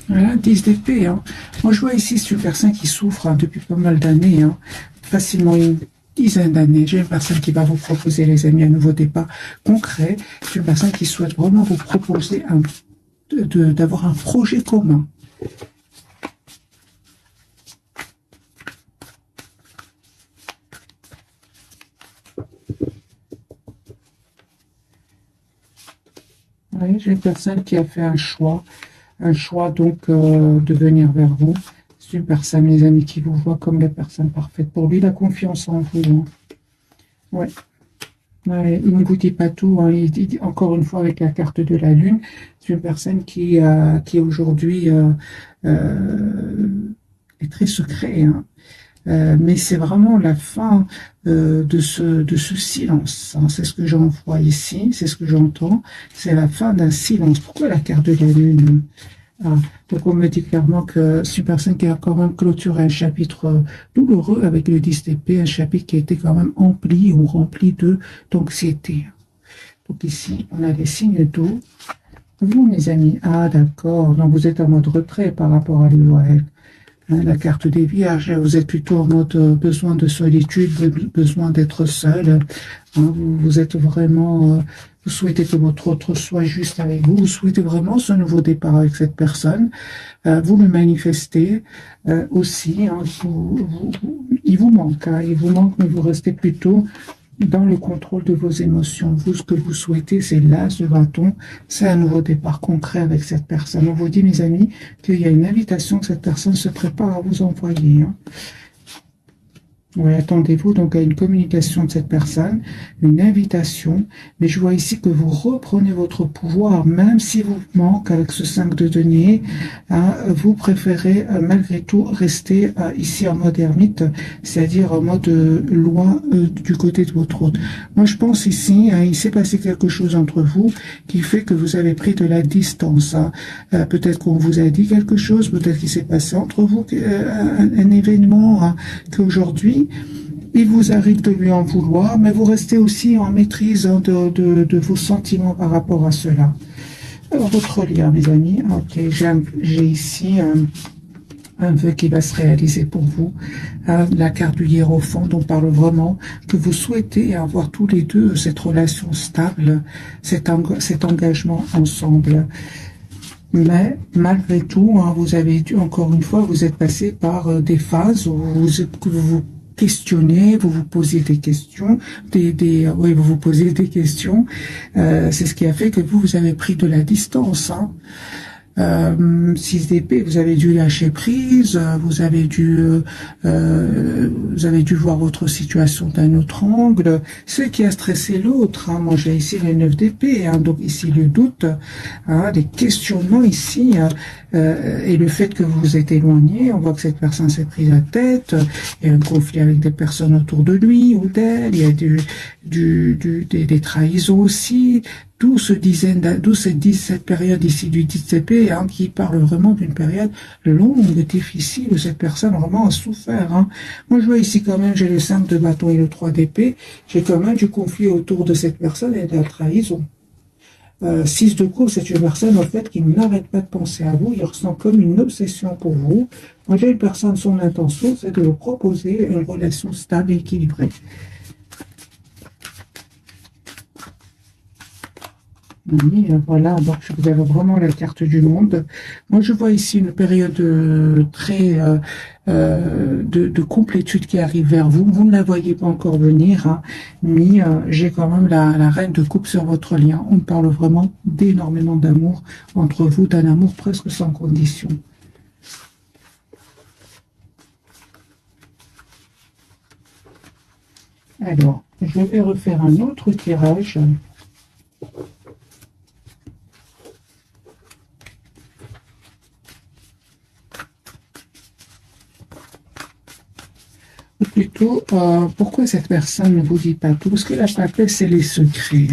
Voilà, 10 d'épée. Hein. Moi, je vois ici, c'est une personne qui souffre depuis pas mal d'années, hein, facilement une dizaine d'années. J'ai une personne qui va vous proposer, les amis, un nouveau départ concret. C'est une personne qui souhaite vraiment vous proposer d'avoir un projet commun. Oui, j'ai une personne qui a fait un choix donc de venir vers vous. C'est une personne, les amis, qui vous voit comme la personne parfaite pour lui. Il a confiance en vous. Hein. Ouais. Ouais, il ne vous dit pas tout. Hein. Il dit, encore une fois, avec la carte de la Lune, c'est une personne qui aujourd'hui est très secret. Hein. Mais c'est vraiment la fin de ce silence. Hein. C'est ce que j'en vois ici, c'est ce que j'entends. C'est la fin d'un silence. Pourquoi la carte de la Lune? Ah, donc on me dit clairement que c'est une personne qui a quand même clôturé un chapitre douloureux avec le 10 d'épée, un chapitre qui a été quand même empli ou rempli d'anxiété. Donc ici, on a des signes d'eau. Vous, mes amis, ah d'accord, donc vous êtes en mode retrait par rapport à lui ou à elle. Hein, la carte des vierges, vous êtes plutôt en mode besoin de solitude, besoin d'être seul. Hein, vous êtes vraiment, vous souhaitez que votre autre soit juste avec vous. Vous souhaitez vraiment ce nouveau départ avec cette personne. Vous le manifestez aussi. Hein, il vous manque, hein, il vous manque, mais vous restez plutôt dans le contrôle de vos émotions. Vous, ce que vous souhaitez, c'est l'as de bâton, c'est un nouveau départ concret avec cette personne. On vous dit, mes amis, qu'il y a une invitation que cette personne se prépare à vous envoyer. Hein. Oui, attendez-vous donc à une communication de cette personne, une invitation, mais je vois ici que vous reprenez votre pouvoir, même si vous manque avec ce 5 de denier, hein, vous préférez malgré tout rester ici en mode ermite, c'est-à-dire en mode loin du côté de votre autre. Moi je pense ici, hein, il s'est passé quelque chose entre vous qui fait que vous avez pris de la distance. Hein. Peut-être qu'on vous a dit quelque chose, peut-être qu'il s'est passé entre vous un événement hein, qu'aujourd'hui, il vous arrive de lui en vouloir, mais vous restez aussi en maîtrise hein, de vos sentiments par rapport à cela. Alors, votre lien, mes amis. Ok, j'ai ici un vœu qui va se réaliser pour vous. La carte du hiérophant, dont parle vraiment que vous souhaitez avoir tous les deux cette relation stable, cet engagement ensemble. Mais malgré tout, hein, vous avez dû, encore une fois, vous êtes passé par des phases où vous questionnez, vous vous posez des questions, oui, vous vous posez des questions. C'est ce qui a fait que vous avez pris de la distance. Hein. 6 d'épée, vous avez dû lâcher prise, vous avez dû voir votre situation d'un autre angle, ce qui a stressé l'autre. Hein. Moi, j'ai ici les 9 d'épée, hein, donc ici le doute, hein, des questionnements ici, et le fait que vous vous êtes éloigné, on voit que cette personne s'est prise la tête, il y a un conflit avec des personnes autour de lui ou d'elle, il y a des trahisons aussi, d'où cette période ici du 10 d'épée hein, qui parle vraiment d'une période longue, difficile, où cette personne vraiment a souffert. Hein. Moi, je vois ici quand même, j'ai le 5 de bâton et le 3 d'épée, j'ai quand même du conflit autour de cette personne et de la trahison. 6 de coupe, c'est une personne en fait qui n'arrête pas de penser à vous, il ressent comme une obsession pour vous. Moi, j'ai une personne, son intention, c'est de vous proposer une relation stable et équilibrée. Oui, voilà, donc vous avez vraiment la carte du monde. Moi, je vois ici une période très de complétude qui arrive vers vous. Vous ne la voyez pas encore venir, hein, mais j'ai quand même la reine de coupe sur votre lien. On parle vraiment d'énormément d'amour entre vous, d'un amour presque sans condition. Alors, je vais refaire un autre tirage. Plutôt, pourquoi cette personne ne vous dit pas tout? Parce que la papesse, c'est les secrets.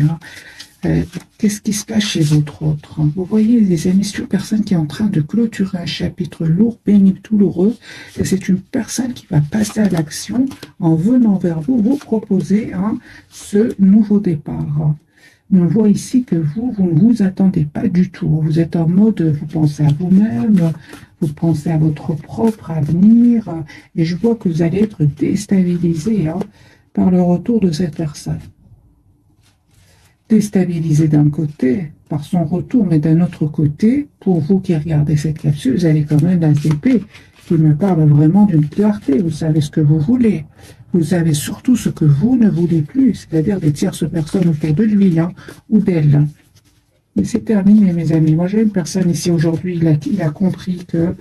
Hein. Qu'est-ce qui se passe chez votre autre? Vous voyez, les amis, c'est une personne qui est en train de clôturer un chapitre lourd, pénible, douloureux. Et c'est une personne qui va passer à l'action en venant vers vous, vous proposer hein, ce nouveau départ. On voit ici que vous ne vous attendez pas du tout. Vous êtes en mode, vous pensez à vous-même, vous pensez à votre propre avenir, et je vois que vous allez être déstabilisé hein, par le retour de cette personne. Déstabilisé d'un côté par son retour, mais d'un autre côté, pour vous qui regardez cette capsule, vous avez quand même la d'épée qui me parle vraiment d'une clarté. Vous savez ce que vous voulez. Vous savez surtout ce que vous ne voulez plus, c'est-à-dire des tierces personnes autour de lui hein, ou d'elle. Mais c'est terminé, mes amis. Moi, j'ai une personne ici aujourd'hui, il a compris que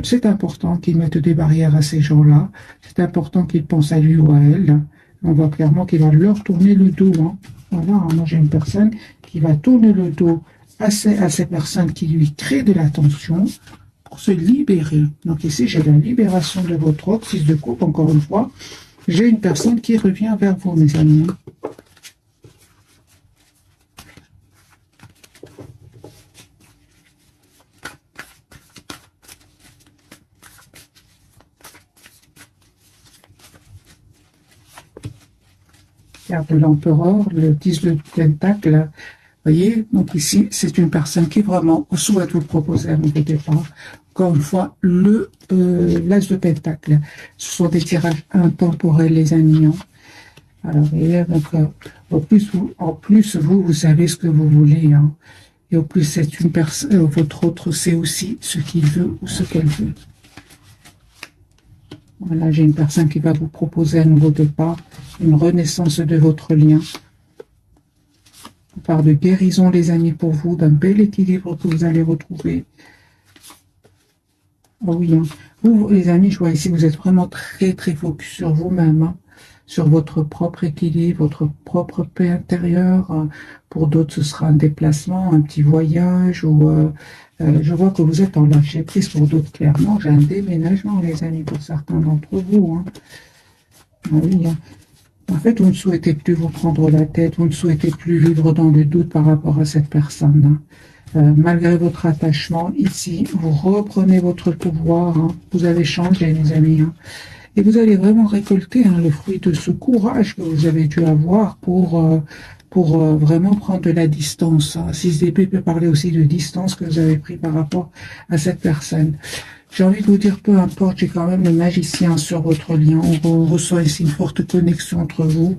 c'est important qu'il mette des barrières à ces gens-là. C'est important qu'il pense à lui ou à elle. On voit clairement qu'il va leur tourner le dos. Hein. Voilà, hein. Moi, j'ai une personne qui va tourner le dos à ces personnes qui lui créent de la tension pour se libérer. Donc ici, j'ai la libération de votre autre fils de coupe, encore une fois. J'ai une personne qui revient vers vous, mes amis. Carte de l'empereur, le 10 de pentacle. Voyez, donc ici, c'est une personne qui vraiment souhaite vous proposer un nouveau départ. Encore une fois, l'as de pentacle. Ce sont des tirages intemporels, les amis. Hein. Alors, voyez, donc, en plus, vous savez ce que vous voulez. Hein. Et au plus, c'est une personne, votre autre sait aussi ce qu'il veut ou ce qu'elle veut. Voilà, j'ai une personne qui va vous proposer un nouveau départ, une renaissance de votre lien. On parle de guérison, les amis, pour vous, d'un bel équilibre que vous allez retrouver. Oh oui, hein. Vous, les amis, je vois ici, vous êtes vraiment très, très focus sur vous-même, hein, sur votre propre équilibre, votre propre paix intérieure. Pour d'autres, ce sera un déplacement, un petit voyage, ou je vois que vous êtes en lâcher prise. Pour d'autres, clairement, j'ai un déménagement, les amis, pour certains d'entre vous. Hein. Ah oui, hein. En fait, vous ne souhaitez plus vous prendre la tête, vous ne souhaitez plus vivre dans le doute par rapport à cette personne. Hein. Malgré votre attachement, ici, vous reprenez votre pouvoir. Hein. Vous avez changé, mes amis. Hein. Et vous allez vraiment récolter hein, le fruit de ce courage que vous avez dû avoir pour vraiment prendre de la distance. Hein. 6 d'épée peut parler aussi de distance que vous avez pris par rapport à cette personne. J'ai envie de vous dire, peu importe, j'ai quand même le magicien sur votre lien. On ressent ici une forte connexion entre vous.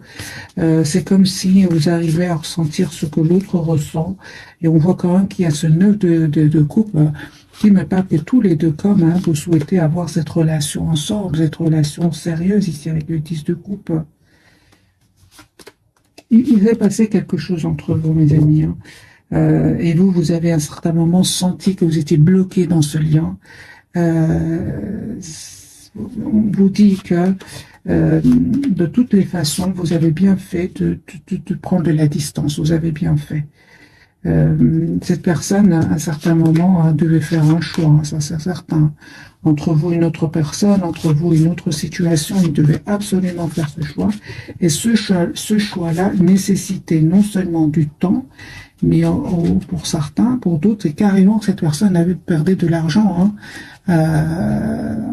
C'est comme si vous arrivez à ressentir ce que l'autre ressent. Et on voit quand même qu'il y a ce 9 de coupe qui me parle que tous les deux, comme hein, vous souhaitez avoir cette relation ensemble, cette relation sérieuse ici avec le 10 de coupe. Il s'est passé quelque chose entre vous, mes amis. Hein. Et vous avez à un certain moment senti que vous étiez bloqué dans ce lien. On vous dit que de toutes les façons, vous avez bien fait de prendre de la distance. Vous avez bien fait. Cette personne, à un certain moment, devait faire un choix, hein, ça c'est certain. Entre vous et une autre personne, entre vous et une autre situation, il devait absolument faire ce choix. Et ce choix-là nécessitait non seulement du temps, mais pour certains, pour d'autres, c'est carrément que cette personne avait perdu de l'argent. Hein.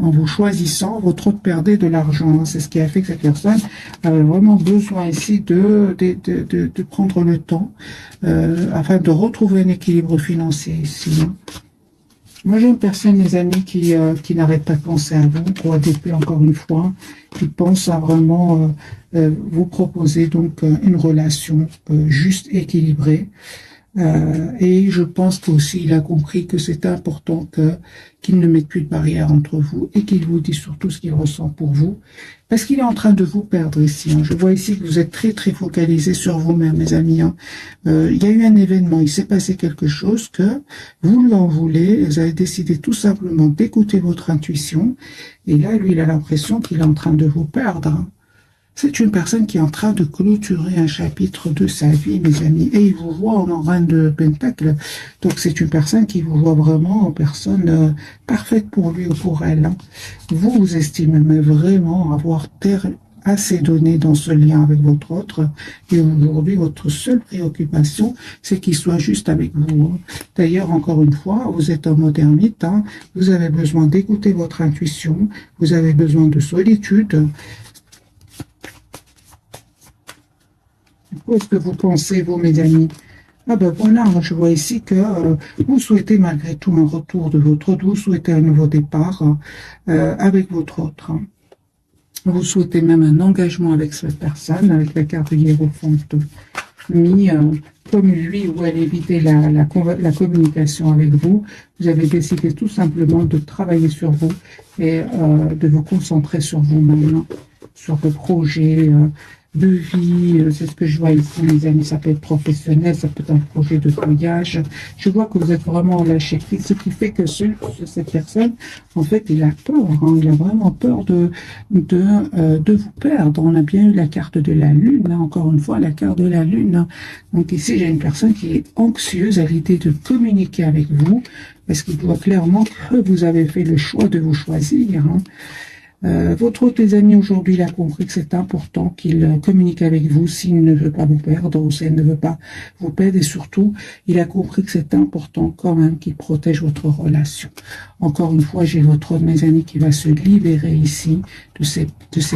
En vous choisissant, votre autre perdait de l'argent. Hein. C'est ce qui a fait que cette personne avait vraiment besoin ici de prendre le temps afin de retrouver un équilibre financier ici. Hein. Moi, j'ai une personne, mes amis, qui n'arrête pas de penser à vous, pour ADP encore une fois, qui pense à vraiment vous proposer donc une relation juste, équilibrée. Et je pense qu'aussi il a compris que c'est important qu'il ne mette plus de barrière entre vous et qu'il vous dise surtout ce qu'il ressent pour vous. Parce qu'il est en train de vous perdre ici. Hein. Je vois ici que vous êtes très très focalisé sur vous-même, mes amis. Hein. Il y a eu un événement, il s'est passé quelque chose que vous lui en voulez. Vous avez décidé tout simplement d'écouter votre intuition. Et là, lui, il a l'impression qu'il est en train de vous perdre. Hein. C'est une personne qui est en train de clôturer un chapitre de sa vie, mes amis. Et il vous voit en reine de Pentacle. Donc c'est une personne qui vous voit vraiment en personne parfaite pour lui ou pour elle. Hein. Vous estimez mais vraiment avoir assez donné dans ce lien avec votre autre. Et aujourd'hui, votre seule préoccupation, c'est qu'il soit juste avec vous. Hein. D'ailleurs, encore une fois, vous êtes en mode ermite. Hein. Vous avez besoin d'écouter votre intuition. Vous avez besoin de solitude. Quoi est-ce que vous pensez, vous, mes amis? Ah ben voilà, je vois ici que vous souhaitez malgré tout un retour de votre autre, vous souhaitez un nouveau départ avec votre autre. Vous souhaitez même un engagement avec cette personne, avec la carte de Hiérophante mis comme lui ou elle évitait la communication avec vous. Vous avez décidé tout simplement de travailler sur vous et de vous concentrer sur vous-même, sur vos projets de vie. C'est ce que je vois ici, mes amis. Ça peut être professionnel, ça peut être un projet de voyage. Je vois que vous êtes vraiment lâché prise, ce qui fait que cette personne, en fait, il a peur. Hein, il a vraiment peur de vous perdre. On a bien eu la carte de la Lune, hein, encore une fois, la carte de la Lune. Hein. Donc ici, j'ai une personne qui est anxieuse à l'idée de communiquer avec vous, parce qu'il voit clairement que vous avez fait le choix de vous choisir. Hein. Votre hôte, les amis, aujourd'hui, il a compris que c'est important qu'il communique avec vous s'il ne veut pas vous perdre ou s'il ne veut pas vous perdre. Et surtout, il a compris que c'est important quand même qu'il protège votre relation. Encore une fois, j'ai votre hôte, mes amis, qui va se libérer ici de ces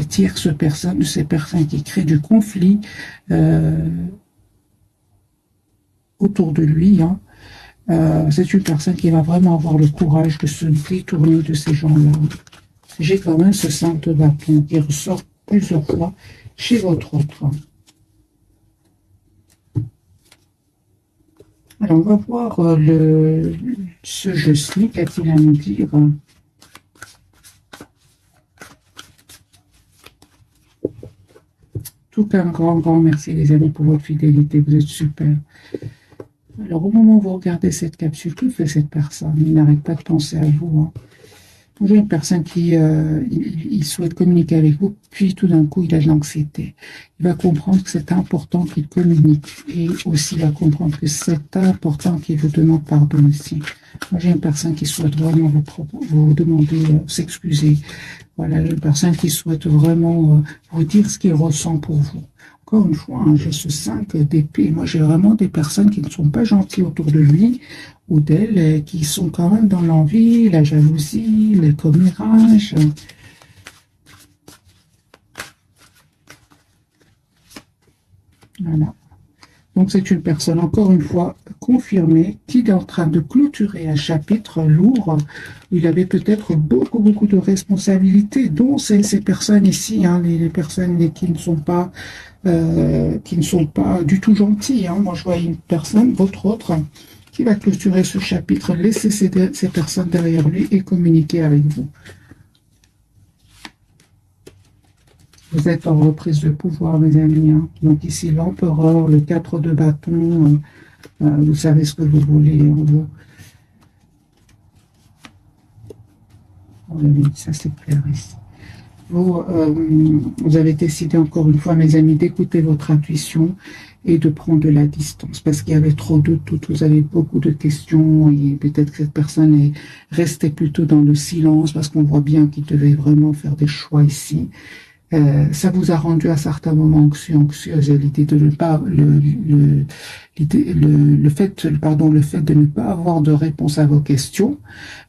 tierces personnes, de ces personnes qui créent du conflit autour de lui. Hein. C'est une personne qui va vraiment avoir le courage de se détourner de ces gens-là. J'ai quand même ce 5 de bâton qui ressort plusieurs fois chez votre autre. Alors, on va voir ce jeu-ci, qu'a-t-il à nous dire? Tout un grand merci, les amis, pour votre fidélité. Vous êtes super. Alors, au moment où vous regardez cette capsule, que fait cette personne? Il n'arrête pas de penser à vous. Hein. J'ai une personne qui il souhaite communiquer avec vous, puis tout d'un coup, il a de l'anxiété. Il va comprendre que c'est important qu'il communique et aussi il va comprendre que c'est important qu'il vous demande pardon aussi. Moi, j'ai une personne qui souhaite vraiment vous demander, s'excuser. Voilà, une personne qui souhaite vraiment vous dire ce qu'il ressent pour vous. Encore une fois, hein, j'ai ce 5 d'épée. Moi, j'ai vraiment des personnes qui ne sont pas gentilles autour de lui ou d'elle, qui sont quand même dans l'envie, la jalousie, les commérages. Voilà. Donc, c'est une personne, encore une fois, confirmée, qui est en train de clôturer un chapitre lourd. Il avait peut-être beaucoup de responsabilités, dont ces personnes ici, hein, les personnes qui ne sont pas du tout gentilles. Hein. Moi, je vois une personne, votre autre, qui va clôturer ce chapitre, laisser ces personnes derrière lui et communiquer avec vous. Vous êtes en reprise de pouvoir, mes amis. Hein. Donc ici, l'empereur, le 4 de bâton, vous savez ce que vous voulez. Oui, ça c'est clair ici. Vous avez décidé encore une fois, mes amis, d'écouter votre intuition et de prendre de la distance parce qu'il y avait trop de doutes, vous avez beaucoup de questions et peut-être que cette personne est restée plutôt dans le silence parce qu'on voit bien qu'il devait vraiment faire des choix ici. Ça vous a rendu à certains moments anxieuse. L'idée de ne pas le fait de ne pas avoir de réponse à vos questions,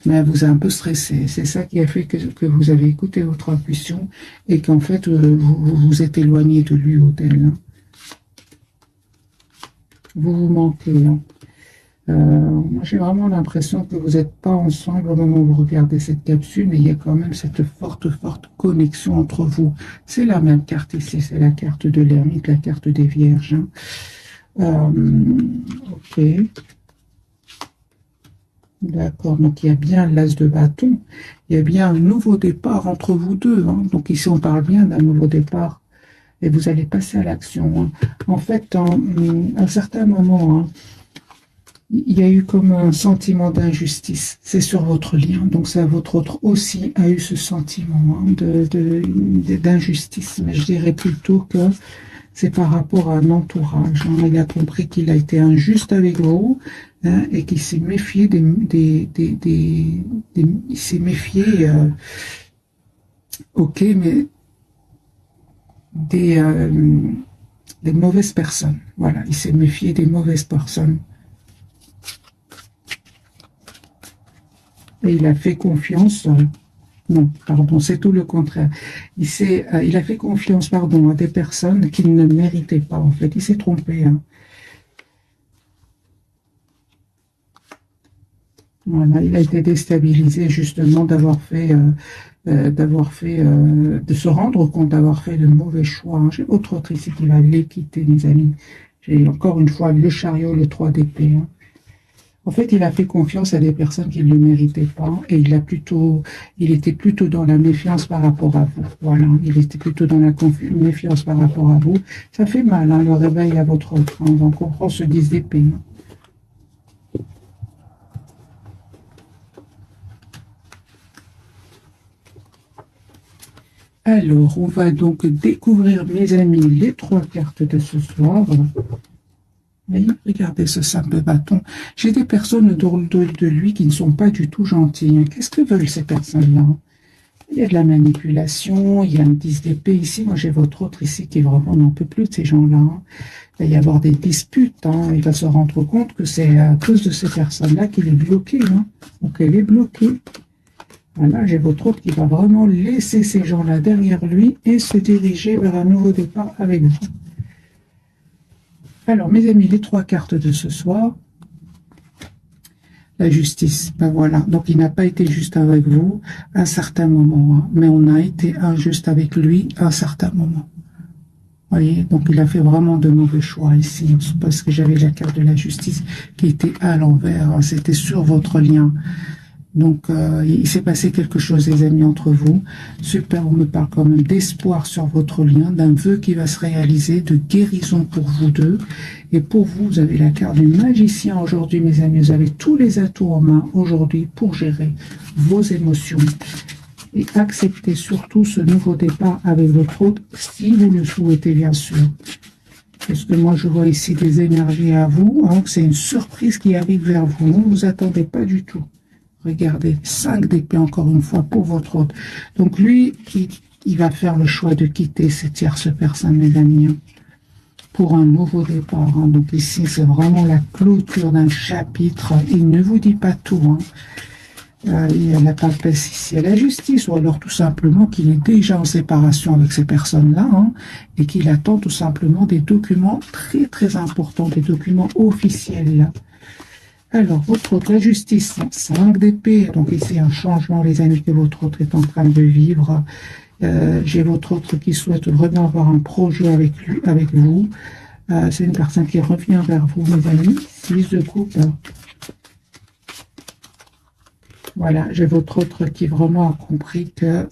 mais vous a un peu stressé. C'est ça qui a fait que vous avez écouté votre intuition et qu'en fait vous vous êtes éloigné de lui ou d'elle. Hein. Vous vous manquez. Hein. Moi, j'ai vraiment l'impression que vous n'êtes pas ensemble au moment où vous regardez cette capsule, mais il y a quand même cette forte connexion entre vous. C'est la même carte ici, c'est la carte de l'ermite, la carte des vierges. Hein. Ok. D'accord, donc il y a bien l'as de bâton, il y a bien un nouveau départ entre vous deux. Hein. Donc ici, on parle bien d'un nouveau départ et vous allez passer à l'action. Hein. En fait, à un certain moment, hein, il y a eu comme un sentiment d'injustice. C'est sur votre lien. Donc, ça, votre autre aussi a eu ce sentiment hein, d'injustice. Mais je dirais plutôt que c'est par rapport à un entourage. Hein. Il a compris qu'il a été injuste avec vous hein, et qu'il s'est méfié il s'est méfié, ok, mais des mauvaises personnes. Voilà, il s'est méfié des mauvaises personnes. Et il a fait confiance Non, pardon, c'est tout le contraire. Il a fait confiance, pardon, à des personnes qu'il ne méritait pas, en fait. Il s'est trompé, hein. Voilà, il a été déstabilisé justement de se rendre compte d'avoir fait de mauvais choix, hein. J'ai autre autre ici qui va les quitter, mes amis. J'ai encore une fois le chariot, le 3 d'épée, hein. En fait, il a fait confiance à des personnes qui ne le méritaient pas et il était plutôt dans la méfiance par rapport à vous. Voilà, il était plutôt dans la méfiance par rapport à vous. Ça fait mal, hein, le réveil à votre autre, hein. On comprend ce 10 d'épée, hein. Alors, on va donc découvrir, mes amis, les 3 cartes de ce soir. Voyez, regardez ce simple bâton. J'ai des personnes autour de lui qui ne sont pas du tout gentilles. Qu'est-ce que veulent ces personnes-là? Il y a de la manipulation, il y a un 10 d'épée ici. Moi, j'ai votre autre ici qui vraiment n'en peut plus de ces gens-là. Il va y avoir des disputes, hein. Il va se rendre compte que c'est à cause de ces personnes-là qu'il est bloqué, hein. Donc, elle est bloquée. Voilà, j'ai votre autre qui va vraiment laisser ces gens-là derrière lui et se diriger vers un nouveau départ avec vous. Alors, mes amis, les 3 cartes de ce soir. La justice, ben voilà. Donc, il n'a pas été juste avec vous à un certain moment, hein, mais on a été injuste avec lui à un certain moment. Voyez, donc il a fait vraiment de mauvais choix ici, parce que j'avais la carte de la justice qui était à l'envers, hein. C'était sur votre lien. Donc, il s'est passé quelque chose, les amis, entre vous. Super, on me parle quand même d'espoir sur votre lien, d'un vœu qui va se réaliser, de guérison pour vous deux. Et pour vous, vous avez la carte du magicien aujourd'hui, mes amis. Vous avez tous les atouts en main aujourd'hui pour gérer vos émotions. Et accepter surtout ce nouveau départ avec votre autre, si vous le souhaitez, bien sûr. Parce que moi, je vois ici des énergies à vous, hein. C'est une surprise qui arrive vers vous. Vous ne vous attendez pas du tout. Regardez, 5 d'épée encore une fois pour votre autre. Donc lui, il va faire le choix de quitter cette tierce personne, mes amis, hein, pour un nouveau départ, hein. Donc ici, c'est vraiment la clôture d'un chapitre. Il ne vous dit pas tout, hein. Il y a la papesse ici à la justice, ou alors tout simplement qu'il est déjà en séparation avec ces personnes-là, hein, et qu'il attend tout simplement des documents très très importants, des documents officiels là. Alors, votre autre, la justice, 5 d'épée. Donc ici, un changement, les amis, que votre autre est en train de vivre. J'ai votre autre qui souhaite vraiment avoir un projet avec vous. C'est une personne qui revient vers vous, mes amis. 6 de coupe. Voilà, j'ai votre autre qui vraiment a compris que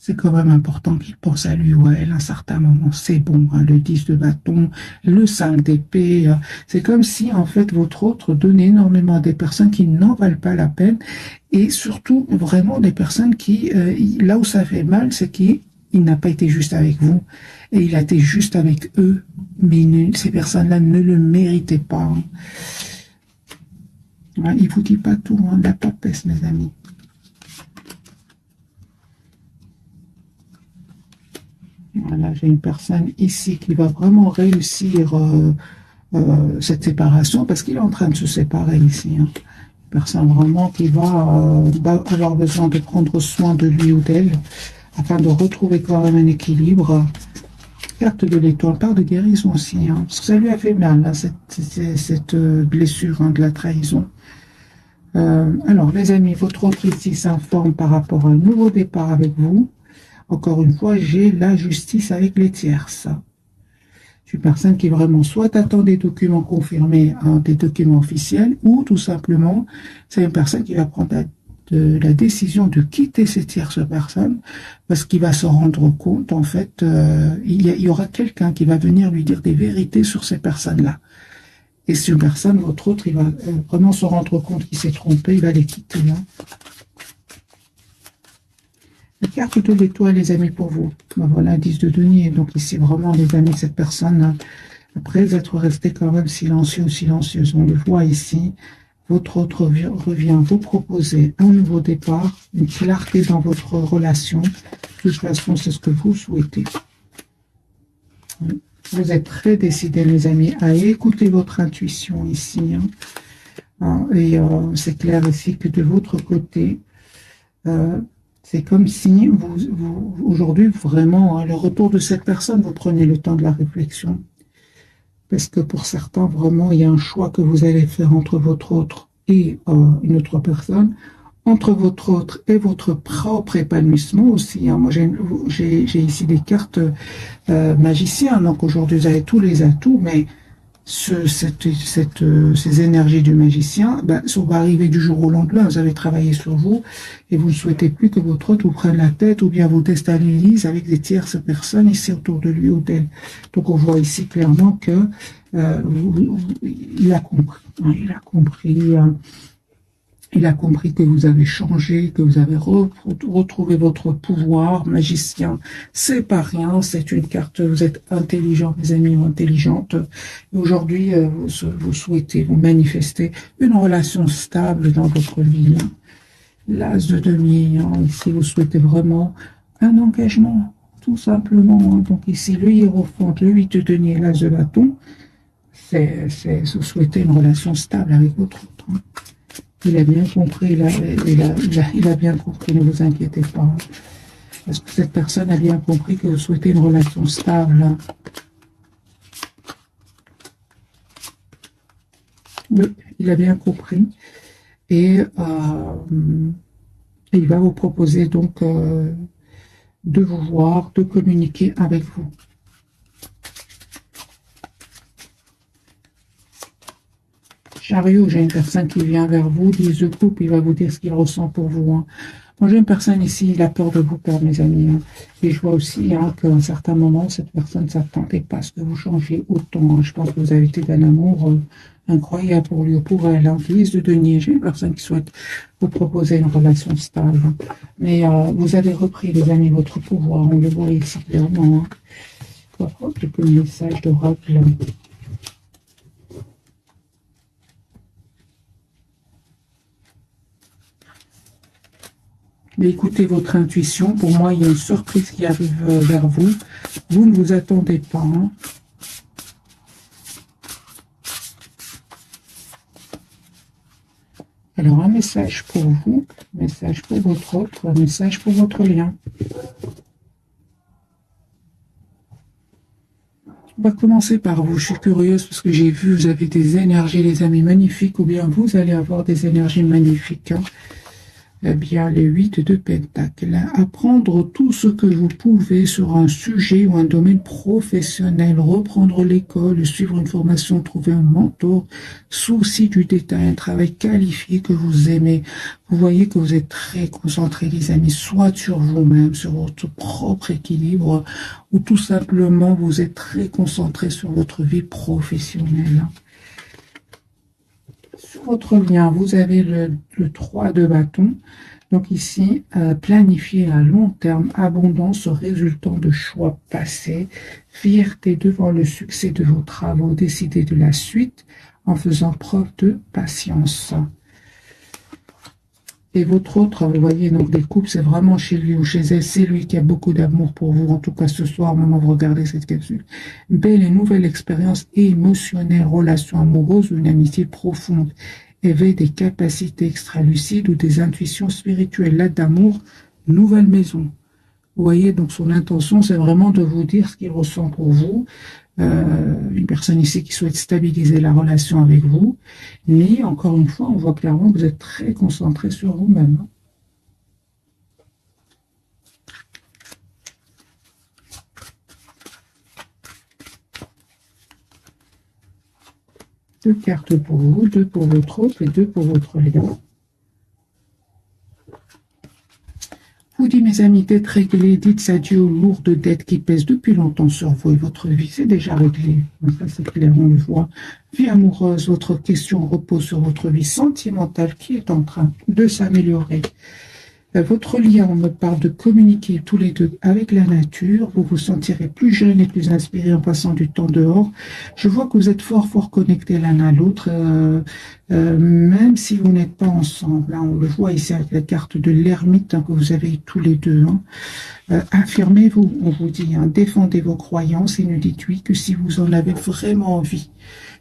c'est quand même important qu'il pense à lui ou à elle à un certain moment. C'est bon, hein, le 10 de bâton, le 5 d'épée. C'est comme si, en fait, votre autre donnait énormément à des personnes qui n'en valent pas la peine. Et surtout, vraiment, des personnes qui, là où ça fait mal, c'est qu'il n'a pas été juste avec vous. Et il a été juste avec eux. Mais ces personnes-là ne le méritaient pas, hein. Ouais, il ne vous dit pas tout, hein, la papesse, mes amis. Voilà, j'ai une personne ici qui va vraiment réussir cette séparation parce qu'il est en train de se séparer ici, hein. Une personne vraiment qui va avoir besoin de prendre soin de lui ou d'elle afin de retrouver quand même un équilibre. Carte de l'étoile, part de guérison aussi, hein, parce que ça lui a fait mal, là, cette blessure, hein, de la trahison. Alors, les amis, votre autre ici s'informe par rapport à un nouveau départ avec vous. Encore une fois, j'ai la justice avec les tierces. C'est une personne qui vraiment soit attend des documents confirmés, hein, des documents officiels, ou tout simplement, c'est une personne qui va prendre la décision de quitter ces tierces personnes parce qu'il va se rendre compte, en fait, il y aura quelqu'un qui va venir lui dire des vérités sur ces personnes-là. Et cette personne, votre autre, il va vraiment se rendre compte qu'il s'est trompé, il va les quitter, hein. La carte de l'étoile, les amis, pour vous. Ben voilà, 10 de denier. Donc ici, vraiment, les amis, cette personne, après être restée quand même silencieuse, on le voit ici, votre autre revient vous proposer un nouveau départ, une clarté dans votre relation. De toute façon, c'est ce que vous souhaitez. Vous êtes très décidés, les amis, à écouter votre intuition ici, hein. Et c'est clair ici que de votre côté, Euh, c'est comme si aujourd'hui, vraiment, le retour de cette personne, vous prenez le temps de la réflexion. Parce que pour certains, vraiment, il y a un choix que vous allez faire entre votre autre et une autre personne, entre votre autre et votre propre épanouissement aussi, hein. Moi, j'ai ici des cartes magiciens, donc aujourd'hui, vous avez tous les atouts, mais ces énergies du magicien, ben, ça va arriver du jour au lendemain. Vous avez travaillé sur vous et vous ne souhaitez plus que votre autre vous prenne la tête ou bien vous déstabilise avec des tierces personnes ici autour de lui ou d'elle. Donc on voit ici clairement que il a compris. Hein, il a compris. Il a compris que vous avez changé, que vous avez retrouvé votre pouvoir magicien. C'est pas rien, c'est une carte, vous êtes intelligent, mes amis, ou intelligente. Aujourd'hui, vous souhaitez, vous manifester une relation stable dans votre vie. Hein. L'as de denier, hein. Ici, vous souhaitez vraiment un engagement, tout simplement. Hein. Donc ici, le hiérophante, le 8 de denier, l'as de bâton, vous souhaitez une relation stable avec votre autre. Hein. Il a bien compris, il a bien compris, ne vous inquiétez pas. Parce que cette personne a bien compris que vous souhaitez une relation stable. Oui, il a bien compris. Et il va vous proposer donc de vous voir, de communiquer avec vous. Chariot, j'ai une personne qui vient vers vous, 10 de coupe, il va vous dire ce qu'il ressent pour vous. Hein. Moi, j'ai une personne ici, il a peur de vous perdre, mes amis. Hein. Et je vois aussi hein, qu'à un certain moment, cette personne ne s'attendait pas à ce que vous changiez autant. Hein. Je pense que vous avez été d'un amour incroyable pour lui ou pour elle. Hein. 10 de denier, j'ai une personne qui souhaite vous proposer une relation stable. Hein. Mais vous avez repris, les amis, votre pouvoir. On le voit ici clairement. Hein. Quelques messages d'oracle. Mais écoutez votre intuition. Pour moi, il y a une surprise qui arrive vers vous. Vous ne vous attendez pas. Hein. Alors, un message pour vous, un message pour votre autre, un message pour votre lien. On va commencer par vous. Je suis curieuse parce que j'ai vu, vous avez des énergies, les amis, magnifiques, ou bien vous allez avoir des énergies magnifiques. Hein. Eh bien, les 8 de Pentacle. Apprendre tout ce que vous pouvez sur un sujet ou un domaine professionnel, reprendre l'école, suivre une formation, trouver un mentor, souci du détail, un travail qualifié que vous aimez. Vous voyez que vous êtes très concentrés, les amis, soit sur vous-même, sur votre propre équilibre, ou tout simplement vous êtes très concentrés sur votre vie professionnelle. Sur votre lien, vous avez le 3 de bâton. Donc ici, planifier à long terme, abondance résultant de choix passés, fierté devant le succès de vos travaux, décider de la suite en faisant preuve de patience. Et votre autre, vous voyez, donc des couples, c'est vraiment chez lui ou chez elle, c'est lui qui a beaucoup d'amour pour vous. En tout cas, ce soir, moment où vous regardez cette capsule. Belle et nouvelle expérience émotionnelle, relation amoureuse ou une amitié profonde. Éveil des capacités extralucides ou des intuitions spirituelles. Là d'amour, nouvelle maison. Vous voyez, donc son intention, c'est vraiment de vous dire ce qu'il ressent pour vous. Une personne ici qui souhaite stabiliser la relation avec vous. Mais, encore une fois, on voit clairement que vous êtes très concentré sur vous-même. Deux cartes pour vous, deux pour votre autre et deux pour votre lien. Vous dites, mes amis, d'être réglé, dites adieu aux lourdes dettes qui pèsent depuis longtemps sur vous et votre vie, c'est déjà réglé. Ça, c'est clair, on le voit. Vie amoureuse, votre question repose sur votre vie sentimentale qui est en train de s'améliorer. Votre lien, on me parle de communiquer tous les deux avec la nature. Vous vous sentirez plus jeune et plus inspiré en passant du temps dehors. Je vois que vous êtes fort connectés l'un à l'autre, même si vous n'êtes pas ensemble. Hein. On le voit ici avec la carte de l'ermite hein, que vous avez tous les deux. Hein. Affirmez-vous, on vous dit, hein, défendez vos croyances et ne dites oui que si vous en avez vraiment envie.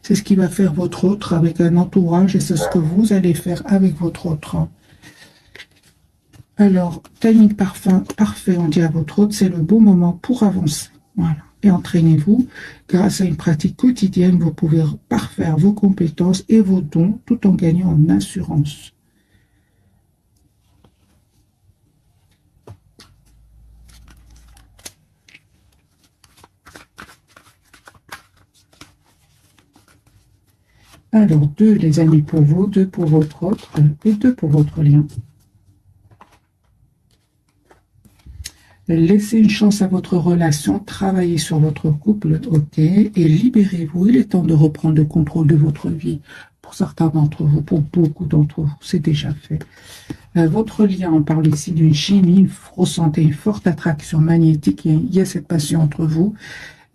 C'est ce qui va faire votre autre avec un entourage et c'est ce que vous allez faire avec votre autre. Hein. Alors, timing parfait, on dit à votre hôte, c'est le bon moment pour avancer. Voilà. Et entraînez-vous. Grâce à une pratique quotidienne, vous pouvez parfaire vos compétences et vos dons tout en gagnant en assurance. Alors, 2 les amis pour vous, 2 pour votre autre et 2 pour votre lien. Laissez une chance à votre relation, travaillez sur votre couple, ok, et libérez-vous. Il est temps de reprendre le contrôle de votre vie. Pour certains d'entre vous, pour beaucoup d'entre vous, c'est déjà fait. Votre lien, on parle ici d'une chimie, vous ressentez une forte attraction magnétique, il y a cette passion entre vous.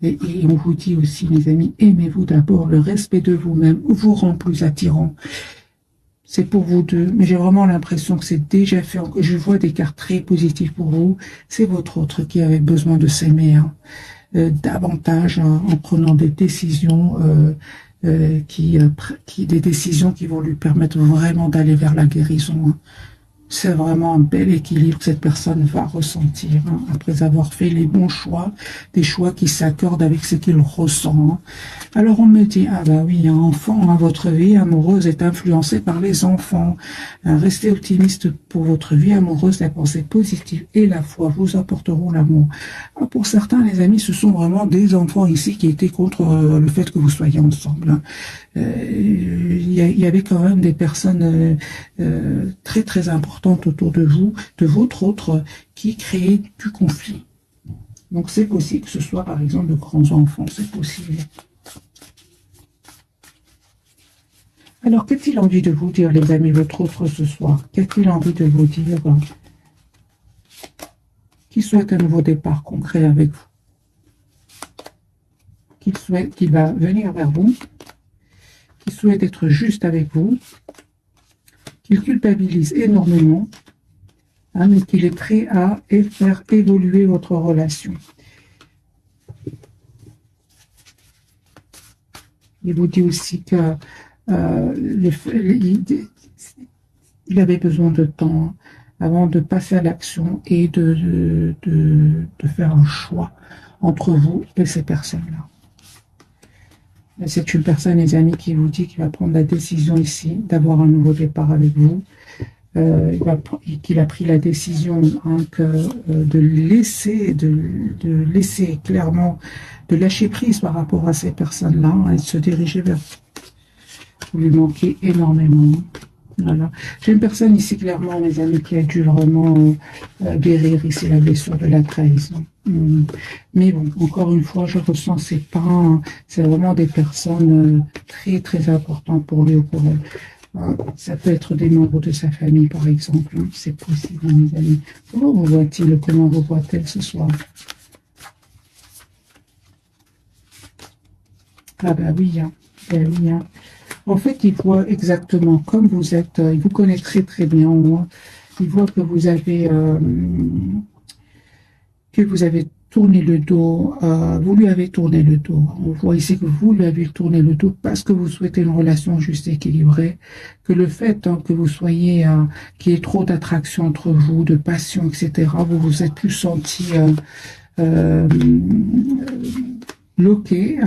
Et on vous dit aussi, mes amis, aimez-vous d'abord, le respect de vous-même vous rend plus attirant. C'est pour vous deux, mais j'ai vraiment l'impression que c'est déjà fait. Je vois des cartes très positives pour vous. C'est votre autre qui avait besoin de s'aimer davantage en prenant des décisions des décisions qui vont lui permettre vraiment d'aller vers la guérison. C'est vraiment un bel équilibre que cette personne va ressentir après avoir fait les bons choix, des choix qui s'accordent avec ce qu'il ressent. Alors on me dit, ah bah oui, un enfant, votre vie amoureuse est influencée par les enfants. Restez optimiste pour votre vie amoureuse, la pensée positive et la foi vous apporteront l'amour. Pour certains, les amis, ce sont vraiment des enfants ici qui étaient contre le fait que vous soyez ensemble. Il y avait quand même des personnes très très importantes autour de vous, de votre autre, qui créaient du conflit. Donc c'est possible que ce soit par exemple de grands enfants, c'est possible. Alors qu'a-t-il envie de vous dire, les amis, votre autre ce soir? Qu'a-t-il envie de vous dire? Qui souhaite un nouveau départ concret avec vous? Qu'il va venir vers vous? Qui souhaite être juste avec vous, qu'il culpabilise énormément, mais qu'il est prêt à faire évoluer votre relation. Il vous dit aussi que il avait besoin de temps avant de passer à l'action et de faire un choix entre vous et ces personnes-là. C'est une personne, les amis, qui vous dit qu'il va prendre la décision ici d'avoir un nouveau départ avec vous. Qu'il a pris la décision de laisser clairement, de lâcher prise par rapport à ces personnes-là et de se diriger vers vous. Vous lui manquez énormément. Voilà. J'ai une personne ici, clairement, mes amis, qui a dû vraiment guérir ici la blessure de la trahison. Mais bon, encore une fois, je ressens c'est vraiment des personnes très très importantes pour lui ou pour elle. Ça peut être des membres de sa famille, par exemple. C'est possible, mes amis. Comment vous voit-il? Comment vous voit-elle ce soir? Ah bah oui, oui. En fait, il voit exactement comme vous êtes. Il vous connaît très très bien. Il voit que vous avez tourné le dos. Vous lui avez tourné le dos. On voit ici que vous lui avez tourné le dos parce que vous souhaitez une relation juste équilibrée. Que le fait que vous soyez, qu'il y ait trop d'attraction entre vous, de passion, etc., vous vous êtes plus senti bloqué,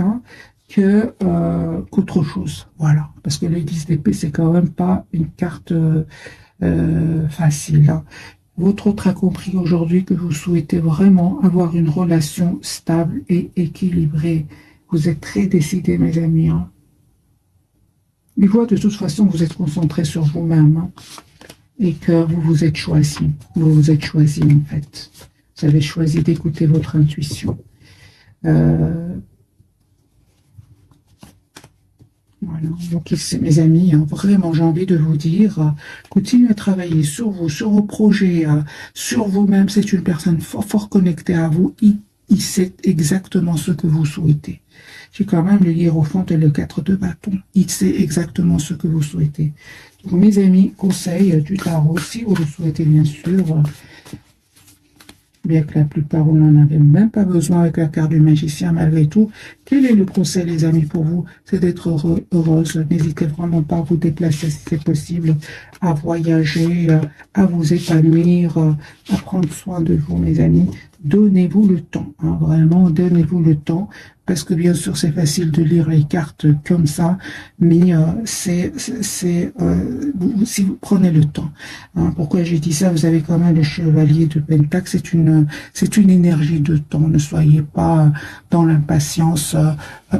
qu'autre chose. Voilà. Parce que le 10 d'épée, c'est quand même pas une carte facile. Votre autre a compris aujourd'hui que vous souhaitez vraiment avoir une relation stable et équilibrée. Vous êtes très décidé, mes amis. Il voit de toute façon que vous êtes concentré sur vous-même et que vous vous êtes choisi. Vous vous êtes choisi, en fait. Vous avez choisi d'écouter votre intuition. Voilà, donc mes amis, vraiment j'ai envie de vous dire, continuez à travailler sur vous, sur vos projets, sur vous-même. C'est une personne fort connectée à vous, il sait exactement ce que vous souhaitez. J'ai quand même le hiérophant et le 4 de bâton, il sait exactement ce que vous souhaitez. Donc mes amis, conseil du tarot, si vous le souhaitez bien sûr, bien que la plupart vous n'en avez même pas besoin avec la carte du magicien malgré tout. Quel est le conseil, les amis, pour vous? C'est d'être heureux, heureuse. N'hésitez vraiment pas à vous déplacer si c'est possible, à voyager, à vous épanouir, à prendre soin de vous, mes amis. Donnez-vous le temps, hein, vraiment, donnez-vous le temps, parce que bien sûr, c'est facile de lire les cartes comme ça, mais si vous prenez le temps. Hein, pourquoi j'ai dit ça? Vous avez quand même le chevalier de Pentacle, c'est une énergie de temps. Ne soyez pas dans l'impatience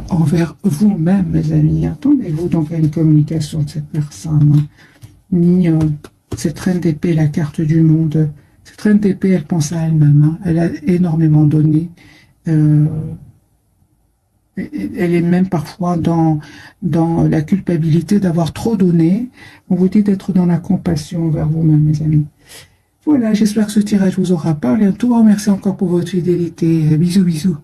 envers vous-même, mes amis. Attendez-vous donc à une communication de cette personne. Hein. Ni cette reine d'épée, la carte du monde. Cette reine d'épée, elle pense à elle-même. Hein. Elle a énormément donné. Euh, elle est même parfois dans la culpabilité d'avoir trop donné. On vous dit d'être dans la compassion envers vous-même, mes amis. Voilà, j'espère que ce tirage vous aura parlé. Un tout grand merci encore pour votre fidélité. Bisous, bisous.